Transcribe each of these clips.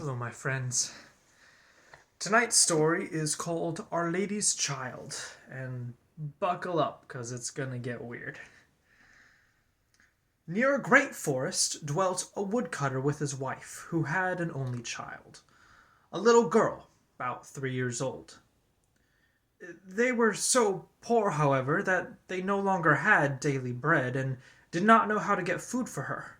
Hello, my friends. Tonight's story is called Our Lady's Child, and buckle up, because it's gonna get weird. Near a great forest dwelt a woodcutter with his wife, who had an only child, a little girl, about 3 years old. They were so poor, however, that they no longer had daily bread, and did not know how to get food for her.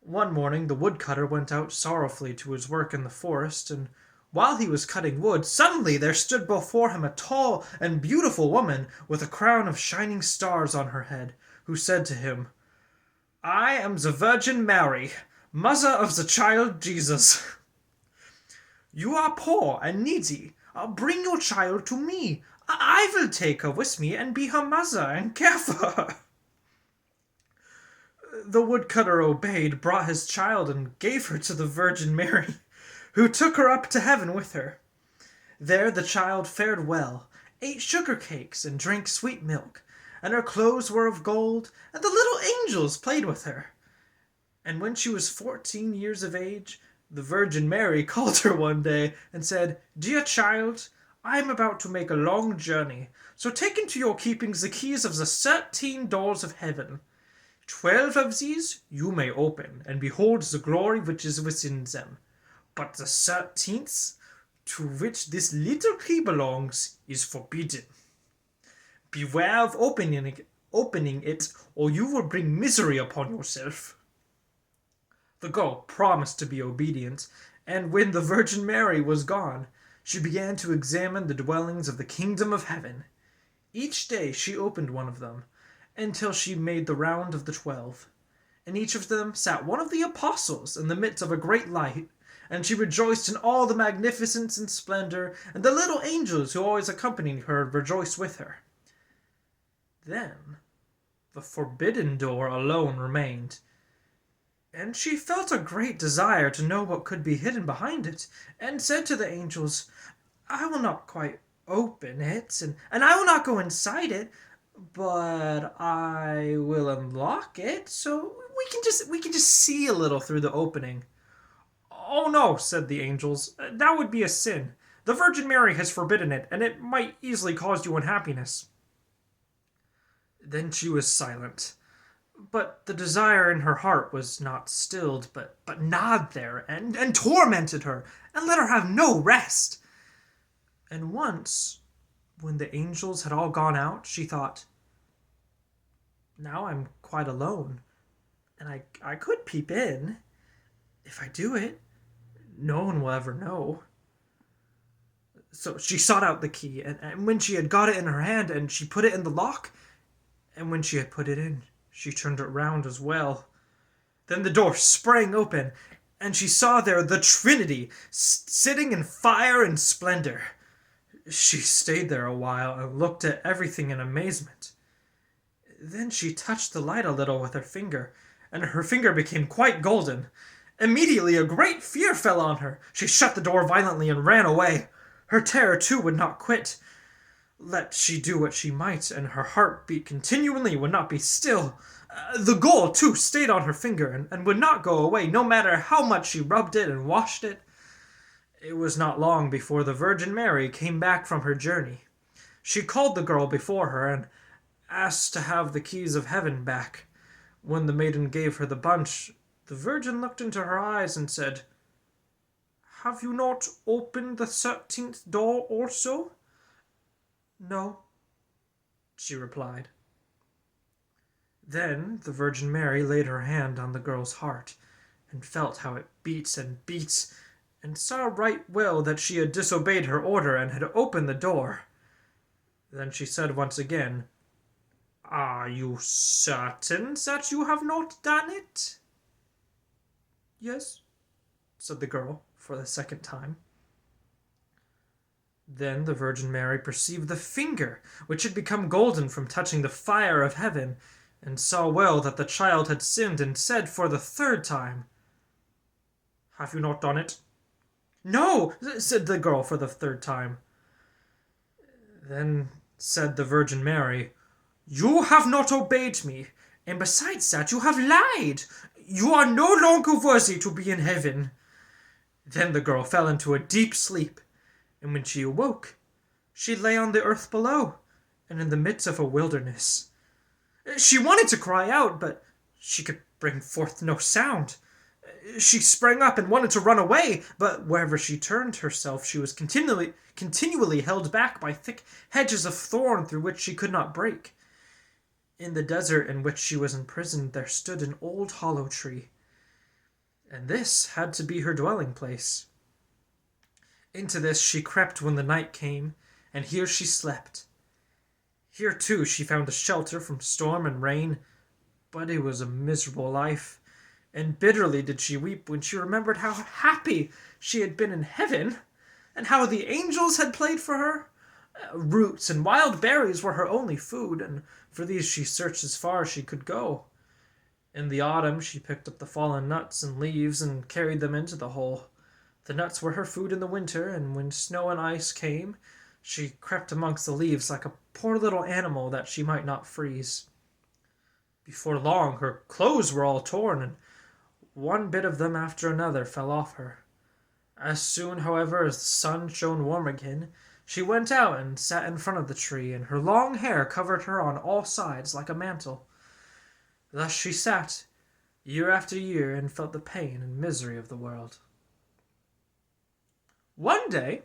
One morning the woodcutter went out sorrowfully to his work in the forest, and while he was cutting wood, suddenly there stood before him a tall and beautiful woman with a crown of shining stars on her head, who said to him, "I am the Virgin Mary, mother of the child Jesus. You are poor and needy. Bring your child to me. I will take her with me and be her mother and care for her." The woodcutter obeyed, brought his child, and gave her to the Virgin Mary, who took her up to heaven with her. There the child fared well, ate sugar cakes and drank sweet milk, and her clothes were of gold, and the little angels played with her. And when she was 14 years of age, the Virgin Mary called her one day and said, "Dear child, I am about to make a long journey, so take into your keepings the keys of the 13 doors of heaven. 12 of these you may open, and behold the glory which is within them. But the 13th, to which this little key belongs, is forbidden. Beware of opening it, or you will bring misery upon yourself." The girl promised to be obedient, and when the Virgin Mary was gone, she began to examine the dwellings of the kingdom of heaven. Each day she opened one of them, until she made the round of the 12. In each of them sat one of the apostles in the midst of a great light, and she rejoiced in all the magnificence and splendor, and the little angels who always accompanied her rejoiced with her. Then the forbidden door alone remained, and she felt a great desire to know what could be hidden behind it, and said to the angels, "I will not quite open it, and I will not go inside it, but I will unlock it so we can just see a little through the opening." "Oh no," said the angels, "that would be a sin. The Virgin Mary has forbidden it, and it might easily cause you unhappiness." Then she was silent, but the desire in her heart was not stilled, but gnawed there, and tormented her, and let her have no rest. And once, when the angels had all gone out, she thought, "Now I'm quite alone, and I could peep in. If I do it, no one will ever know." So she sought out the key, and when she had got it in her hand, and she put it in the lock, and when she had put it in, she turned it round as well. Then the door sprang open, and she saw there the Trinity, sitting in fire and splendor. She stayed there a while, and looked at everything in amazement. Then she touched the light a little with her finger, and her finger became quite golden. Immediately a great fear fell on her. She shut the door violently and ran away. Her terror too would not quit. Let she do what she might, and her heart beat continually, would not be still. The gold too stayed on her finger, and would not go away, no matter how much she rubbed it and washed it. It was not long before the Virgin Mary came back from her journey. She called the girl before her, and asked to have the keys of heaven back. When the maiden gave her the bunch, the Virgin looked into her eyes and said, "Have you not opened the 13th door also?" "No," she replied. Then the Virgin Mary laid her hand on the girl's heart, and felt how it beats and beats, and saw right well that she had disobeyed her order and had opened the door. Then she said once again, "Are you certain that you have not done it?" "Yes," said the girl for the second time. Then the Virgin Mary perceived the finger, which had become golden from touching the fire of heaven, and saw well that the child had sinned, and said for the third time, "Have you not done it?" "No," said the girl for the third time. Then said the Virgin Mary, "You have not obeyed me, and besides that you have lied. You are no longer worthy to be in heaven." Then the girl fell into a deep sleep, and when she awoke, she lay on the earth below, and in the midst of a wilderness. She wanted to cry out, but she could bring forth no sound. She sprang up and wanted to run away, but wherever she turned herself, she was continually held back by thick hedges of thorn through which she could not break. In the desert in which she was imprisoned, there stood an old hollow tree, and this had to be her dwelling place. Into this she crept when the night came, and here she slept. Here, too, she found a shelter from storm and rain, but it was a miserable life, and bitterly did she weep when she remembered how happy she had been in heaven, and how the angels had played for her. Roots and wild berries were her only food, and for these she searched as far as she could go. In the autumn she picked up the fallen nuts and leaves and carried them into the hole. The nuts were her food in the winter, and when snow and ice came, she crept amongst the leaves like a poor little animal that she might not freeze. Before long her clothes were all torn, and one bit of them after another fell off her. As soon, however, as the sun shone warm again, she went out and sat in front of the tree, and her long hair covered her on all sides like a mantle. Thus she sat, year after year, and felt the pain and misery of the world. One day,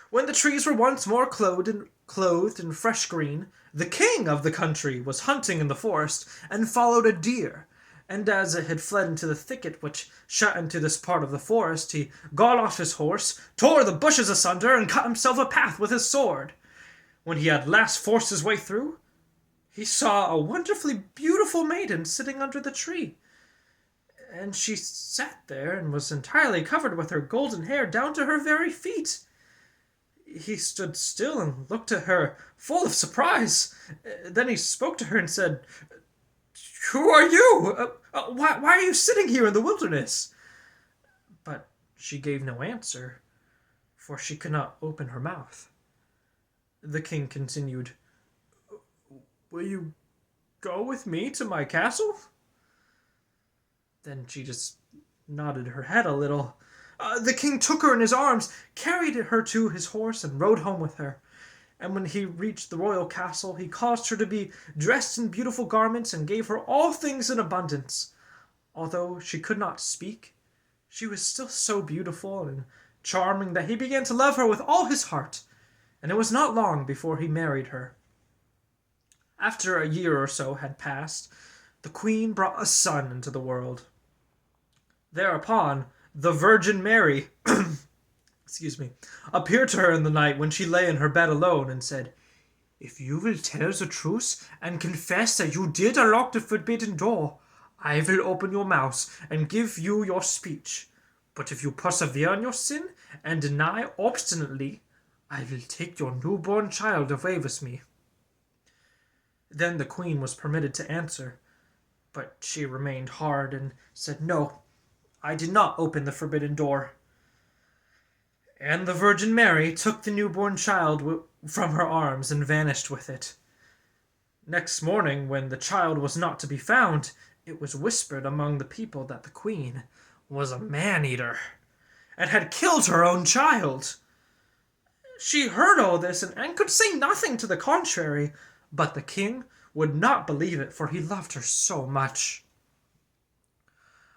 when the trees were once more clothed in fresh green, the king of the country was hunting in the forest, and followed a deer, and as it had fled into the thicket which shut into this part of the forest, he got off his horse, tore the bushes asunder, and cut himself a path with his sword. When he had at last forced his way through, he saw a wonderfully beautiful maiden sitting under the tree, and she sat there and was entirely covered with her golden hair down to her very feet. He stood still and looked at her, full of surprise. Then he spoke to her and said, "Who are you? Why are you sitting here in the wilderness?" But she gave no answer, for she could not open her mouth. The king continued, "Will you go with me to my castle?" Then she just nodded her head a little. The king took her in his arms, carried her to his horse, and rode home with her. And when he reached the royal castle, he caused her to be dressed in beautiful garments, and gave her all things in abundance. Although she could not speak, she was still so beautiful and charming that he began to love her with all his heart, and it was not long before he married her. After a year or so had passed, the queen brought a son into the world. Thereupon, the Virgin Mary appeared to her in the night when she lay in her bed alone, and said, "If you will tell the truth and confess that you did unlock the forbidden door, I will open your mouth and give you your speech. But if you persevere in your sin and deny obstinately, I will take your newborn child away with me." Then the queen was permitted to answer, but she remained hard and said, "No, I did not open the forbidden door." And the Virgin Mary took the newborn child from her arms and vanished with it. Next morning, when the child was not to be found, it was whispered among the people that the queen was a man-eater, and had killed her own child. She heard all this, and could say nothing to the contrary, but the king would not believe it, for he loved her so much.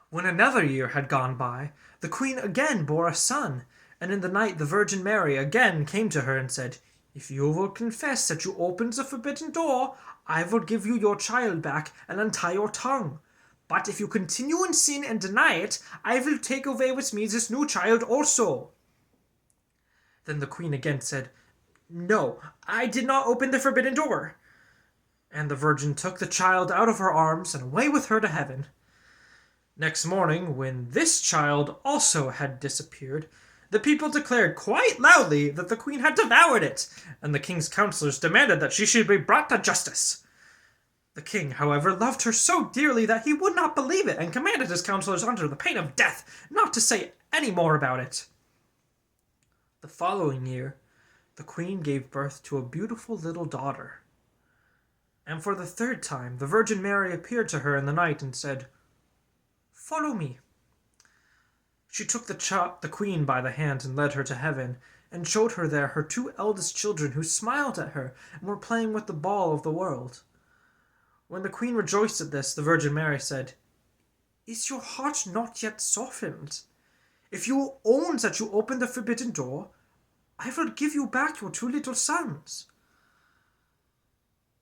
When another year had gone by, the queen again bore a son, and in the night the Virgin Mary again came to her and said, "If you will confess that you opened the forbidden door, I will give you your child back and untie your tongue. But if you continue in sin and deny it, I will take away with me this new child also." Then the queen again said, "No, I did not open the forbidden door." And the Virgin took the child out of her arms and away with her to heaven. Next morning, when this child also had disappeared, the people declared quite loudly that the queen had devoured it, and the king's counselors demanded that she should be brought to justice. The king, however, loved her so dearly that he would not believe it, and commanded his counselors under the pain of death not to say any more about it. The following year, the queen gave birth to a beautiful little daughter. And for the third time, the Virgin Mary appeared to her in the night and said, "Follow me." She took the queen by the hand and led her to heaven, and showed her there her two eldest children, who smiled at her and were playing with the ball of the world. When the queen rejoiced at this, the Virgin Mary said, "Is your heart not yet softened? If you will own that you opened the forbidden door, I will give you back your two little sons."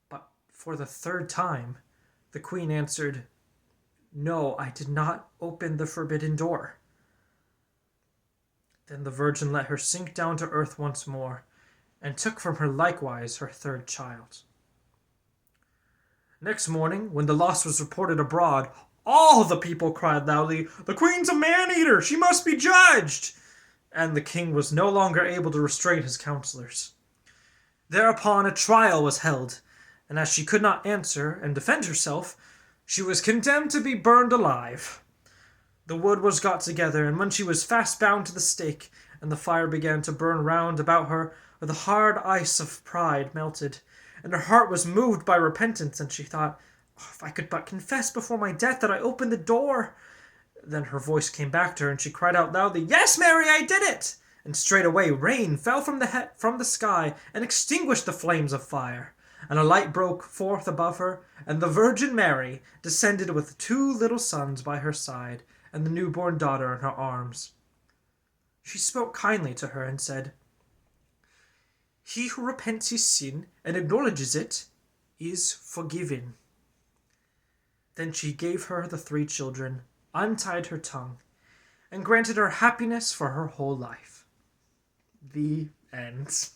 But for the third time, the queen answered, "No, I did not open the forbidden door." Then the Virgin let her sink down to earth once more, and took from her likewise her third child. Next morning, when the loss was reported abroad, all the people cried loudly, "The queen's a man-eater! She must be judged!" And the king was no longer able to restrain his counselors. Thereupon a trial was held, and as she could not answer and defend herself, she was condemned to be burned alive. The wood was got together, and when she was fast bound to the stake, and the fire began to burn round about her, the hard ice of pride melted, and her heart was moved by repentance, and she thought, "If I could but confess before my death that I opened the door." Then her voice came back to her, and she cried out loudly, "Yes, Mary, I did it!" And straightway rain fell from the sky and extinguished the flames of fire, and a light broke forth above her, and the Virgin Mary descended with two little sons by her side, and the newborn daughter in her arms. She spoke kindly to her and said, "He who repents his sin and acknowledges it is forgiven." Then she gave her the three children, untied her tongue, and granted her happiness for her whole life. The end.